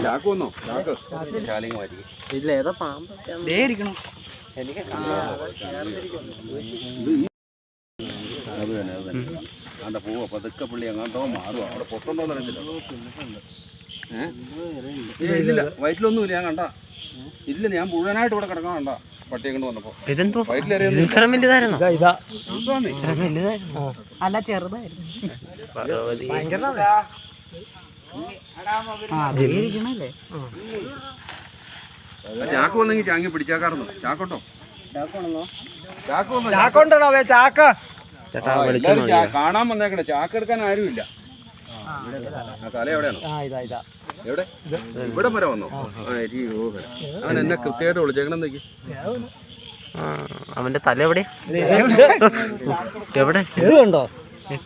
ചാക്ക് വന്നോ? ചാക്ക് ഇല്ല, ഏതാ പാമ്പ് ഇരിക്കണം. എനിക്ക് അത് തന്നെ അന്റെ പൂവ പതുക്കെ പുള്ളി എങ്ങാണ്ടോ മാറുക. അവിടെ പൊട്ടുണ്ടോന്ന് അറിയത്തില്ല. ഇല്ലില്ല, വയറ്റിലൊന്നുമില്ല. ഞാൻ കണ്ട ഇല്ല, ഞാൻ മുഴുവനായിട്ട് ഇവിടെ കിടക്കാൻ കണ്ട പട്ടിയെ കൊണ്ട് വന്നപ്പോ. അല്ല, ചെറുതായിരുന്നു. ചാക്ക് വന്നെങ്കിൽ ചാങ്ങി പിടിച്ചാക്കാറുന്നു. ചാക്കോട്ടോ? കാണാൻ വന്നേക്കണേ. ചാക്ക് എടുക്കാൻ ആരുമില്ല. തല എവിടെയാണോ? എവിടെ? ഇവിടെ വരെ വന്നോ? അവൻ എന്നെ കൃത്യമായിട്ട് വിളിച്ചേക്കണം. നോക്കി അവന്റെ തല എവിടെ എവിടെ ഇത് കണ്ടോ?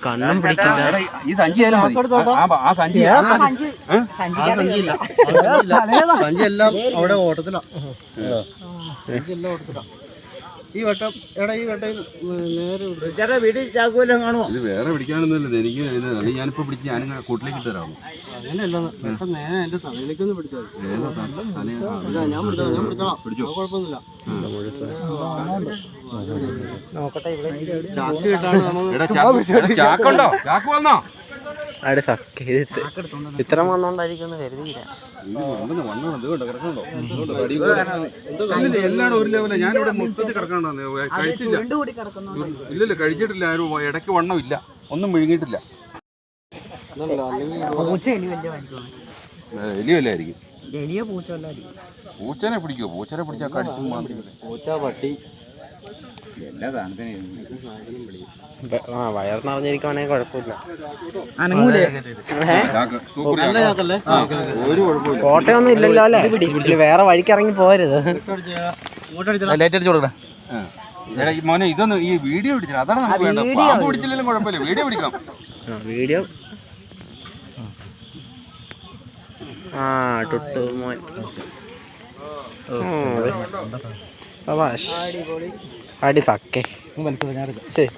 കണ്ണും പിടിക്കില്ല. ഈ സഞ്ചി ആ സഞ്ചി സഞ്ചി എല്ലാം അവിടെ ഓട്ടത്തിലാ. ഈ വട്ടം എടാ, ഈ വട്ടം നേരെ വീട്ടിൽ ചാക്കുവല്ലോ കാണുമോ? ഇത് വേറെ പിടിക്കാനൊന്നുമില്ല. എനിക്ക് ഞാനിപ്പോ പിടിച്ച് ഞാനിങ്ങനെ കൂട്ടിലേക്ക് ഇട്ട് തരാമോ? അങ്ങനെയല്ല, നേരെ എന്റെ തലയിലേക്കൊന്ന് പിടിച്ചാൽ ഞാൻ പിടിച്ചോളാം. പിടിച്ചോ, കുഴപ്പമൊന്നുമില്ല. ചാക്ക് കിട്ടാണ്. ചാക്കുണ്ടോ? ചാക്ക് വന്നോ? ഇത്ര വന്നോണ്ടായിരിക്കും കരുതിയില്ല. എല്ലാടും ഒരു ലെവല. ഞാനിവിടെ മൊത്തത്തിൽ കിടക്കണോ? കഴിച്ചില്ല. ഇല്ലല്ല, കഴിച്ചിട്ടില്ല. ആരും ഇടയ്ക്ക് വണ്ണം ഇല്ല. ഒന്നും വിഴുങ്ങിയിട്ടില്ല. എലി വല്ലായിരിക്കും. പൂച്ചനെ പിടിക്കുമോ? പൂച്ചനെ പിടിച്ചാൽ കടിച്ചു മാറി. പൂച്ച, പട്ടി എല്ലാ സാധനത്തിനും വയർ നിറഞ്ഞിരിക്കുവാണെങ്കിൽ കുഴപ്പമില്ല. കോട്ടയൊന്നും ഇല്ലല്ലോ അല്ലേ? വേറെ വഴിക്ക് ഇറങ്ങി പോരുത്. ലൈറ്റ് അടിച്ചു കൊടുക്കണം മോനെ. ഇതൊന്ന് ഈ വീഡിയോ പിടിച്ചില്ല. അതാണ് നമുക്ക് വേണ്ടത്. പാമ്പ് പിടിച്ചില്ലെങ്കിലും കുഴപ്പമില്ല, വീഡിയോ പിടിക്കണം. വീഡിയോ ടുട്ടു മോൻ. അടി സക്കേ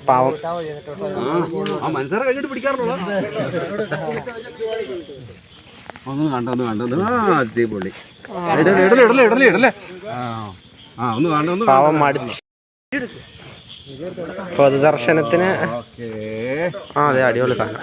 പാവം. മനസ്സാരെ കഴിഞ്ഞിട്ട് പിടിക്കാറുള്ള ഒന്ന് കണ്ടൊന്ന് കണ്ടൊന്ന്. അടിപൊളി. ഇടല്ലേ ഒന്ന് കണ്ടൊന്ന്. പാവം മടുത്തു. പൊതുദർശനത്തിന് അതെ, അടിപൊളി സാധനം.